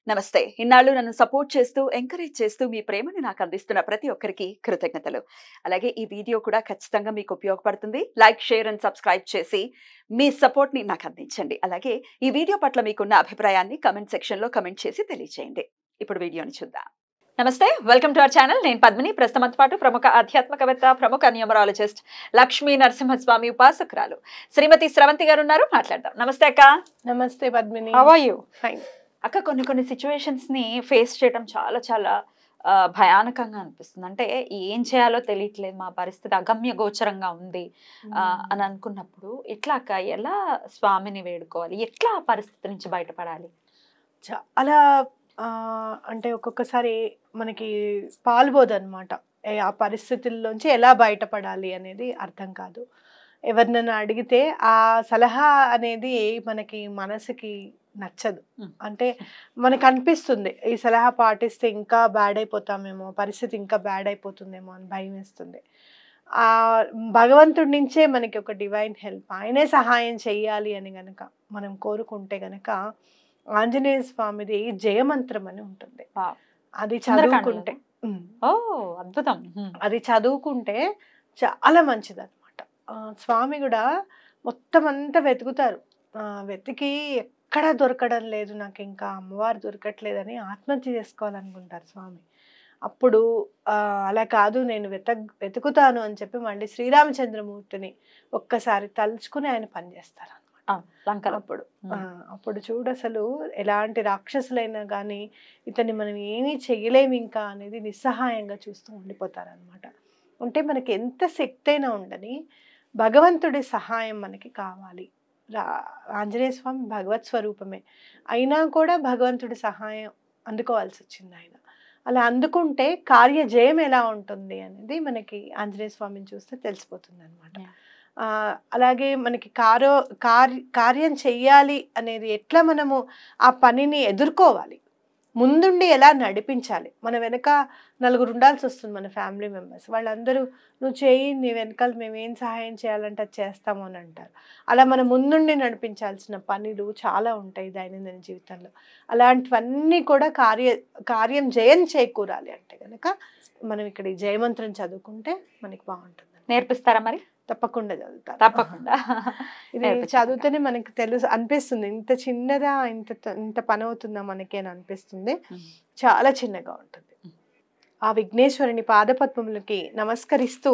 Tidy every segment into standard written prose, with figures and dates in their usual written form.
నమస్తే. ఇన్నాళ్ళు నన్ను సపోర్ట్ చేస్తూ, ఎంకరేజ్ చేస్తూ మీ ప్రేమని నాకు అందిస్తున్న ప్రతి ఒక్కరికి కృతజ్ఞతలు. అలాగే ఈ వీడియో కూడా ఖచ్చితంగా మీకు ఉపయోగపడుతుంది. లైక్, షేర్ అండ్ సబ్స్క్రైబ్ చేసి మీ సపోర్ట్‌ని నాకు అందించండి. అలాగే ఈ వీడియో పట్ల మీకున్న అభిప్రాయాన్ని కామెంట్ సెక్షన్‌లో కామెంట్ చేసి తెలియజేయండి. ఇప్పుడు వీడియోని చూద్దాం. నమస్తే. Welcome to our channel. నేను పద్మిని. ప్రస్తుతంతో పాటు ప్రముఖ ఆధ్యాత్మికవేత్త, ప్రముఖ న్యూమరాలజిస్ట్ లక్ష్మీ నరసింహస్వామి ఉపాసకురాలు శ్రీమతి స్రవంతి గారు ఉన్నారు. మాట్లాడదాం. నమస్తే అక్క. నమస్తే Padmini. How are you? Fine. అక్క, కొన్ని సిచ్యువేషన్స్ ని ఫేస్ చేయడం చాలా భయానకంగా అనిపిస్తుంది. అంటే ఏం చేయాలో తెలియట్లేదు, మా పరిస్థితి అగమ్య గోచరంగా ఉంది అని అనుకున్నప్పుడు ఎట్లా అక్క, ఎలా స్వామిని వేడుకోవాలి, ఎట్లా ఆ పరిస్థితి నుంచి బయటపడాలి? చాలా అంటే ఒక్కొక్కసారి మనకి పాల్పోదన్నమాట. ఆ పరిస్థితుల్లోంచి ఎలా బయటపడాలి అనేది అర్థం కాదు. ఎవరినైనా అడిగితే ఆ సలహా అనేది మనకి మనసుకి నచ్చదు. అంటే మనకు అనిపిస్తుంది ఈ సలహా పాటిస్తే ఇంకా బ్యాడ్ అయిపోతామేమో, పరిస్థితి ఇంకా బ్యాడ్ అయిపోతుందేమో అని భయం వేస్తుంది. ఆ భగవంతుడి నుంచే మనకి ఒక డివైన్ హెల్ప్, ఆయనే సహాయం చెయ్యాలి అని గనక మనం కోరుకుంటే గనక ఆంజనేయ స్వామిది జయమంత్రం అని ఉంటుంది. అది చదువుకుంటే అద్భుతం. అది చదువుకుంటే చాలా మంచిది అనమాట. స్వామి కూడా మొత్తం అంతా వెతుకుతారు. వెతికి ఎక్కడా దొరకడం లేదు, నాకు ఇంకా అమ్మవారు దొరకట్లేదని ఆత్మహత్య చేసుకోవాలనుకుంటారు స్వామి. అప్పుడు అలా కాదు, నేను వెతుకుతాను అని చెప్పి మళ్ళీ శ్రీరామచంద్రమూర్తిని ఒక్కసారి తలుచుకుని ఆయన పనిచేస్తారు అనమాట. అప్పుడు చూడు, అసలు ఎలాంటి రాక్షసులైనా కానీ ఇతన్ని మనం ఏమీ చెయ్యలేము ఇంకా అనేది నిస్సహాయంగా చూస్తూ ఉండిపోతారనమాట. అంటే మనకి ఎంత శక్తి అయినా ఉండని భగవంతుడి సహాయం మనకి కావాలి. ఆంజనేయ స్వామి భగవత్ స్వరూపమే అయినా కూడా భగవంతుడి సహాయం అందుకోవాల్సి వచ్చింది ఆయన. అలా అందుకుంటే కార్యజయం ఎలా ఉంటుంది అనేది మనకి ఆంజనేయ స్వామిని చూస్తే తెలిసిపోతుంది అనమాట. అలాగే మనకి కార్యం చెయ్యాలి అనేది ఎట్లా మనము ఆ పనిని ఎదుర్కోవాలి, ముందుండి ఎలా నడిపించాలి. మన వెనక నలుగురు ఉండాల్సి వస్తుంది, మన ఫ్యామిలీ మెంబర్స్. వాళ్ళందరూ నువ్వు చేయి, నీ వెనకాల మేము ఏం సహాయం చేయాలంటే అది చేస్తాము అని అంటారు. అలా మనం ముందుండి నడిపించాల్సిన పనులు చాలా ఉంటాయి దైనందిన జీవితంలో. అలాంటివన్నీ కూడా కార్యం జయం చేకూరాలి అంటే కనుక మనం ఇక్కడ ఈ జయమంత్రం చదువుకుంటే మనకి బాగుంటుంది. నేర్పిస్తారా మరి? తప్పకుండా చదువుతారు. తప్పకుండా. ఇది చదివితేనే మనకి అనిపిస్తుంది ఇంత చిన్నదా, ఇంత పని అవుతుందా మనకి అని అనిపిస్తుంది. చాలా చిన్నగా ఉంటుంది. ఆ విఘ్నేశ్వరుని పాదపద్మములకి నమస్కరిస్తూ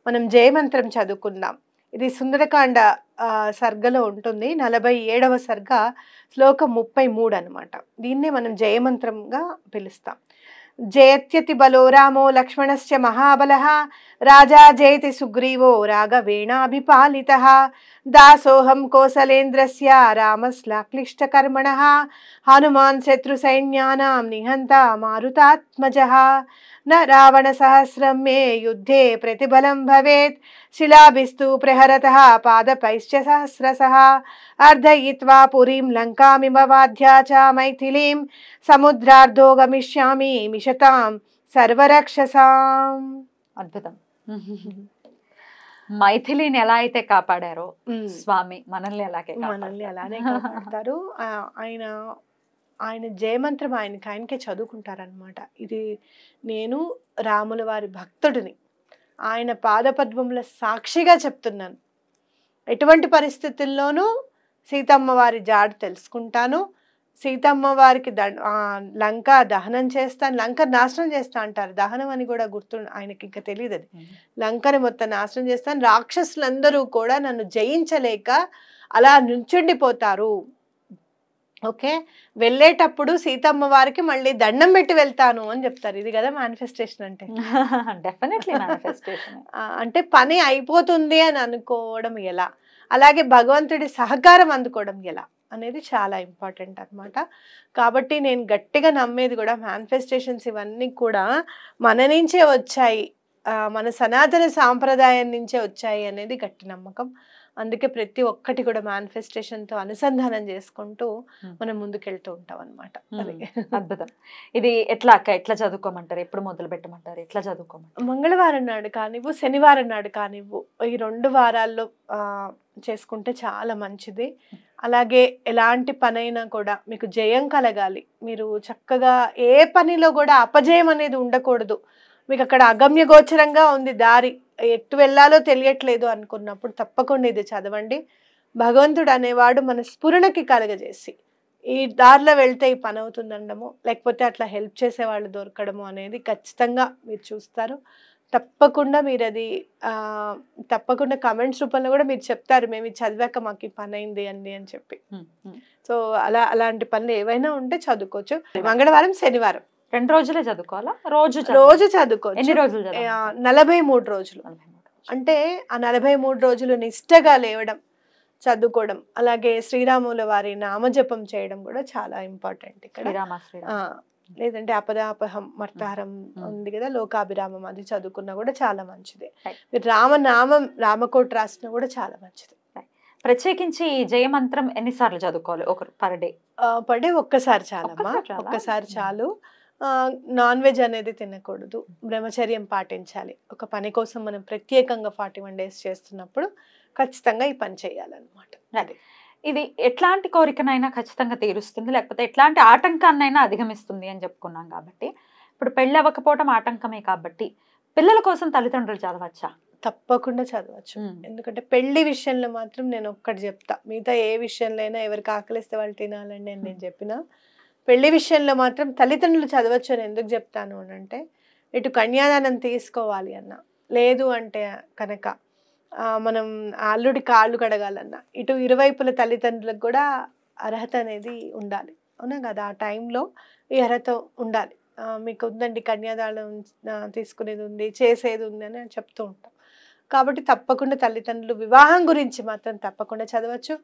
మనం జయమంత్రం చదువుకుందాం. ఇది సుందరకాండ సర్గలో ఉంటుంది. 47వ సర్గ, శ్లోకం 33 అనమాట. దీన్నే మనం జయమంత్రంగా పిలుస్తాం. జయత్యతి బలో రామో లక్ష్మణశ్చ మహాబలః రాజా జయతి సుగ్రీవో రాఘవేణాభిపాలితః దాసోహం కోసలేంద్రస్య రామస్లాక్లిష్టకర్మణః హనుమాన్ శత్రుసైన్యానాం నిహంతా మారుతాత్మజః న రావణ సహస్రం మే యుద్ధే ప్రతిబలం భవేత్ శిలాభిస్తు ప్రహరతః పాదపైశ్చ సహస్రశః అర్ధయిత్వా పురీం లంకామిమవాధ్యా చ మైథిలీం సముద్రార్ధో గమిష్యామి మిషతాం సర్వరక్షసాం. అద్భుతం. మైథిలిని ఎలా అయితే కాపాడారో స్వామి మనల్ని అలానే కాపాడతారు. ఆయన జయమంత్రం ఆయనకే చదువుకుంటారనమాట. ఇది నేను రాముల వారి భక్తుడిని, ఆయన పాదపద్మముల సాక్షిగా చెప్తున్నాను. ఎటువంటి పరిస్థితుల్లోనూ సీతమ్మ వారి జాడు తెలుసుకుంటాను, సీతమ్మ వారికి లంక దహనం చేస్తాను, లంక నాశనం చేస్తా అంటారు. దహనం అని కూడా ఆయనకి ఇంకా తెలియదు. అది లంకని మొత్తం నాశనం చేస్తాను, రాక్షసులందరూ కూడా నన్ను జయించలేక అలా నుంచుండిపోతారు. ఓకే, వెళ్ళేటప్పుడు సీతమ్మ వారికి మళ్ళీ దండం పెట్టి వెళ్తాను అని చెప్తారు. ఇది కదా మేనిఫెస్టేషన్ అంటే. Definitely manifestation. అంటే పని అయిపోతుంది అని అనుకోవడం ఎలా, అలాగే భగవంతుడి సహకారం అందుకోవడం ఎలా అనేది చాలా ఇంపార్టెంట్ అనమాట. కాబట్టి నేను గట్టిగా నమ్మేది కూడా మేనిఫెస్టేషన్స్ ఇవన్నీ కూడా మన నుంచే వచ్చాయి, మన సనాతన సాంప్రదాయం నుంచే వచ్చాయి అనేది గట్టి నమ్మకం. అందుకే ప్రతి ఒక్కటి కూడా మేనిఫెస్టేషన్తో అనుసంధానం చేసుకుంటూ మనం ముందుకెళ్తూ ఉంటాం అనమాట. అద్భుతం. ఇది ఎట్లా అక్క, ఎట్లా చదువుకోమంటారు, ఎప్పుడు మొదలు పెట్టమంటారు, ఎట్లా చదువుకోమంటారు? మంగళవారం నాడు కానివ్వు, శనివారం నాడు కానివ్వు, ఈ 2 వారాల్లో చేసుకుంటే చాలా మంచిది. అలాగే ఎలాంటి పనైనా కూడా మీకు జయం కలగాలి, మీరు చక్కగా ఏ పనిలో కూడా అపజయం అనేది ఉండకూడదు, మీకు అక్కడ అగమ్య గోచరంగా ఉంది దారి, ఎటు వెళ్ళాలో తెలియట్లేదు అనుకున్నప్పుడు తప్పకుండా ఇది చదవండి. భగవంతుడు అనేవాడు మన స్ఫురణకి కలగజేసి ఈ దారిలో వెళ్తే ఈ పని అవుతుందనడము, లేకపోతే అట్లా హెల్ప్ చేసే వాళ్ళు దొరకడము అనేది ఖచ్చితంగా మీరు చూస్తారు. తప్పకుండా మీరు అది తప్పకుండా కమెంట్స్ రూపంలో కూడా మీరు చెప్తారు, మేము ఇది చదివాక మాకు ఈ పని అయింది అండి అని చెప్పి. సో అలాంటి పనులు ఏవైనా ఉంటే చదువుకోవచ్చు. మంగళవారం శనివారం 2 రోజులే చదువుకోవాలా? రోజు చదువుకోవచ్చు. ఎన్ని రోజులు? 43 రోజులు. అంటే ఆ 43 రోజులు నిష్టగా లేవడం, చదువుకోవడం, అలాగే శ్రీరాముల వారి నామజపం చేయడం కూడా చాలా ఇంపార్టెంట్ ఇక్కడ. లేదంటే అపదాపహం మర్తాహరం ఉంది కదా, లోకాభిరామం, అది చదువుకున్నా కూడా చాలా మంచిది. మీరు రామనామం రామకోట రాసినా కూడా చాలా మంచిది. ప్రత్యేకించి జయమంత్రం ఎన్నిసార్లు చదువుకోవాలి పర్ డే? ఒక్కసారి చాలమ్మా, ఒక్కసారి చాలు. నాన్ వెజ్ అనేది తినకూడదు, బ్రహ్మచర్యం పాటించాలి. ఒక పని కోసం మనం ప్రత్యేకంగా 41 days చేస్తున్నప్పుడు ఖచ్చితంగా ఈ పని చేయాలన్నమాట. ఇది ఎట్లాంటి కోరికనైనా ఖచ్చితంగా తీరుస్తుంది, లేకపోతే ఎట్లాంటి ఆటంకాన్నైనా అధిగమిస్తుంది అని చెప్పుకున్నాం. కాబట్టి ఇప్పుడు పెళ్ళి అవ్వకపోవడం ఆటంకమే, కాబట్టి పిల్లల కోసం తల్లిదండ్రులు చదవచ్చా? తప్పకుండా చదవచ్చు. ఎందుకంటే పెళ్లి విషయంలో మాత్రం నేను ఒక్కటి చెప్తా, మిగతా ఏ విషయంలో అయినా ఎవరికి ఆకలిస్తే వాళ్ళు తినాలండి అని నేను చెప్పిన, పెళ్లి విషయంలో మాత్రం తల్లిదండ్రులు చదవచ్చు అని ఎందుకు చెప్తాను అని అంటే, ఇటు కన్యాదానం తీసుకోవాలి అన్న, లేదు అంటే కనుక మనం అల్లుడి కాళ్ళు కడగాలన్నా, ఇటు ఇరువైపుల తల్లిదండ్రులకు కూడా అర్హత అనేది ఉండాలి, అవునా కదా? ఆ టైంలో ఈ అర్హత ఉండాలి. మీకు ఉందండి కన్యాదానం తీసుకునేది ఉంది, చేసేది ఉంది అని చెప్తూ ఉంటాం. కాబట్టి తప్పకుండా తల్లిదండ్రులు వివాహం గురించి మాత్రం తప్పకుండా చదవచ్చు.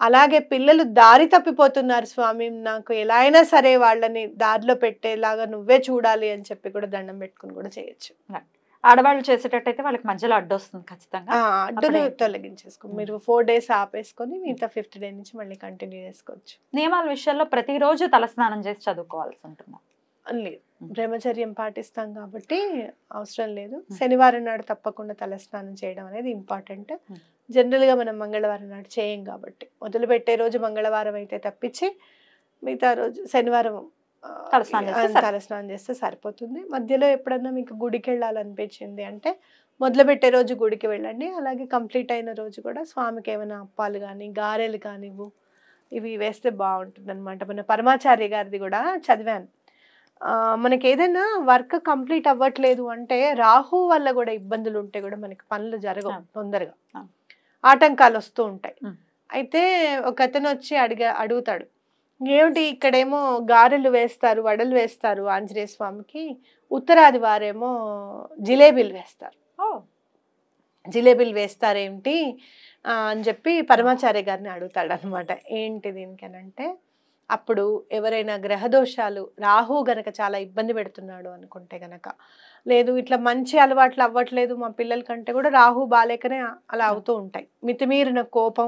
అలాగే పిల్లలు దారి తప్పిపోతున్నారు స్వామి, నాకు ఎలా అయినా సరే వాళ్ళని దారిలో పెట్టేలాగా నువ్వే చూడాలి అని చెప్పి కూడా దండం పెట్టుకుని కూడా చేయొచ్చు. ఆడవాళ్ళు చేసేటట్టయితే వాళ్ళకి మధ్యలో అడ్డు వస్తుంది, ఖచ్చితంగా అడ్డును తొలగించేసుకో. మీరు 4 days ఆపేసుకొని మిగతా 5th day నుంచి మళ్ళీ కంటిన్యూ చేసుకోవచ్చు. నియమాల విషయాల్లో ప్రతిరోజు తలస్నానం చేసి చదువుకోవాల్సి ఉంటుంది? లేదు, బ్రహ్మచర్యం పాటిస్తాం కాబట్టి అవసరం లేదు. శనివారం నాడు తప్పకుండా తలస్నానం చేయడం అనేది ఇంపార్టెంట్. జనరల్గా మనం మంగళవారం నాడు చేయం కాబట్టి, మొదలు పెట్టే రోజు మంగళవారం అయితే తప్పించి మిగతా రోజు శనివారం తలస్నానం చేస్తే సరిపోతుంది. మధ్యలో ఎప్పుడన్నా మీకు గుడికి వెళ్ళాలనిపించింది అంటే మొదలు పెట్టే రోజు గుడికి వెళ్ళండి. అలాగే కంప్లీట్ అయిన రోజు కూడా స్వామికి ఏమైనా అప్పాలు కానీ గారెలు కానివ్వు ఇవి వేస్తే బాగుంటుంది అనమాట. మన పరమాచార్య గారిది కూడా చదివాను. మనకి ఏదైనా వర్క్ కంప్లీట్ అవ్వట్లేదు అంటే రాహు వల్ల కూడా ఇబ్బందులు ఉంటే కూడా మనకి పనులు జరగవు, తొందరగా ఆటంకాలు వస్తూ ఉంటాయి. అయితే ఒక అతను వచ్చి అడుగుతాడు, ఏమిటి ఇక్కడేమో గారెలు వేస్తారు, వడలు వేస్తారు ఆంజనేయ స్వామికి, ఉత్తరాది వారేమో జిలేబీలు వేస్తారు, జిలేబీలు వేస్తారేంటి అని చెప్పి పరమాచార్య గారిని అడుగుతాడు అనమాట. ఏంటి దీనికి అని అంటే, అప్పుడు ఎవరైనా గ్రహదోషాలు, రాహు గనక చాలా ఇబ్బంది పెడుతున్నాడు అనుకుంటే గనక, లేదు ఇట్లా మంచి అలవాట్లు అవ్వట్లేదు మా పిల్లల కంటే కూడా రాహు బాలేకనే అలా అవుతూ ఉంటాయి, మితిమీరిన కోపం,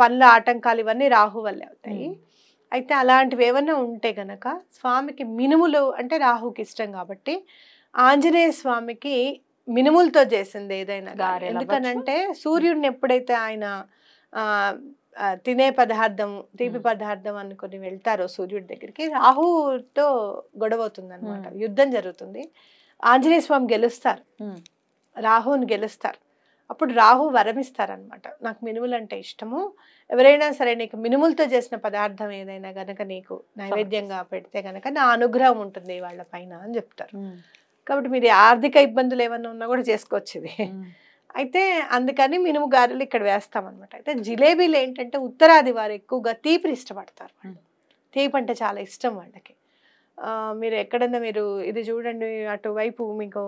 పనుల ఆటంకాలు, ఇవన్నీ రాహు వల్లే అవుతాయి. అయితే అలాంటివి ఏమన్నా ఉంటే గనక స్వామికి మినుములు అంటే రాహుకి ఇష్టం కాబట్టి ఆంజనేయ స్వామికి మినుములతో చేసింది ఏదైనా, ఎందుకనంటే సూర్యుడిని ఎప్పుడైతే ఆయన తినే పదార్థం, తీపి పదార్థం అనుకుని వెళ్తారో సూర్యుడి దగ్గరికి, రాహుతో గొడవ అవుతుంది అనమాట, యుద్ధం జరుగుతుంది. ఆంజనేయ స్వామి గెలుస్తారు, రాహుని గెలుస్తారు. అప్పుడు రాహు వరమిస్తారనమాట, నాకు మినుములు అంటే ఇష్టము, ఎవరైనా సరే నీకు మినుములతో చేసిన పదార్థం ఏదైనా గనక నీకు నైవేద్యంగా పెడితే గనక నా అనుగ్రహం ఉంటుంది వాళ్ళ పైన అని చెప్తారు. కాబట్టి మీరు ఆర్థిక ఇబ్బందులు ఏమన్నా ఉన్నా కూడా చేసుకోవచ్చు ఇది. అయితే అందుకని మినుము గారెలు ఇక్కడ వేస్తామన్నమాట. అయితే జిలేబీలు ఏంటంటే ఉత్తరాది వారు ఎక్కువగా తీపిని ఇష్టపడతారు, వాళ్ళు తీపి అంటే చాలా ఇష్టం వాళ్ళకి. మీరు ఎక్కడన్నా మీరు ఇది చూడండి, అటువైపు మీకు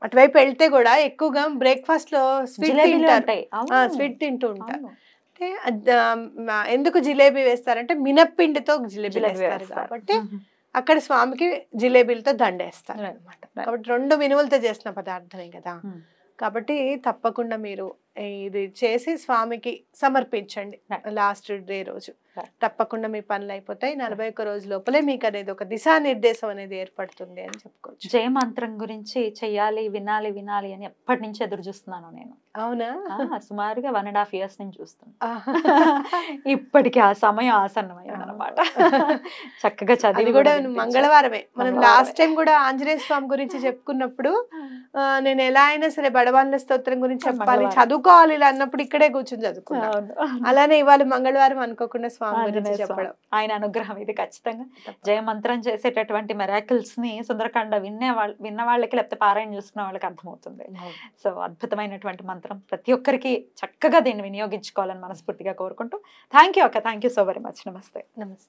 అటువైపు వెళ్తే కూడా ఎక్కువగా బ్రేక్ఫాస్ట్ లో స్వీట్ తింటూ ఉంటారు. అంటే ఎందుకు జిలేబీ వేస్తారంటే మినప్పిండితో జిలేబీ వేస్తారు కాబట్టి అక్కడ స్వామికి జిలేబీలతో దండేస్తారు అనమాట. కాబట్టి 2 మినుములతో చేసిన పదార్థమే కదా, కాబట్టి తప్పకుండా మీరు ఇది చేసి స్వామికి సమర్పించండి లాస్ట్ డే రోజు. తప్పకుండా మీ పనులు అయిపోతాయి. 41 రోజు లోపలే మీకు అనేది ఒక దిశానిర్దేశం అనేది ఏర్పడుతుంది అని చెప్పుకోవచ్చు. చెప్పుకోవచ్చు. జయ మంత్రం గురించి చెయ్యాలి, వినాలి వినాలి అని ఎప్పటి నుంచి ఎదురు చూస్తున్నాను నేను. అవునా? సుమారుగా 1.5 years నుంచి చూస్తున్నాను. ఆహా. ఇప్పటికి ఆ సమయం ఆసన్నమైంది అనమాట. చక్కగా అది చదివి కూడా వినిపించారు. మంగళవారమే. మనం మంగళవారమే. లాస్ట్ టైం కూడా ఆంజనేయ స్వామి గురించి చెప్పుకున్నప్పుడు నేను ఎలా అయినా సరే బడవాన్ల స్తోత్రం గురించి చెప్పాలి, మంగళవారం. చదువుకోవాలి ఇలా అన్నప్పుడు ఇక్కడే కూర్చొని చదువుకున్నాను. అవును. అలానే ఇవాళ మంగళవారం అనుకోకుండా స్వామి గురించి ఆంజనేయ స్వామి. చెప్పడం. ఆయన అనుగ్రహం ఇది ఖచ్చితంగా. జయ మంత్రం చేసేటటువంటి మెరాకిల్స్ ని సుందరకాండ విన్న వాళ్ళకి లేకపోతే పారాయణ చూసుకున్న వాళ్ళకి అర్థమవుతుంది. సో అద్భుతమైనటువంటి మంత్రం, ప్రతి ఒక్కరికి చక్కగా దీన్ని వినియోగించుకోవాలని మనస్ఫూర్తిగా కోరుకుంటూ థ్యాంక్ యూ అక్క, thank you so very much. నమస్తే. నమస్తే.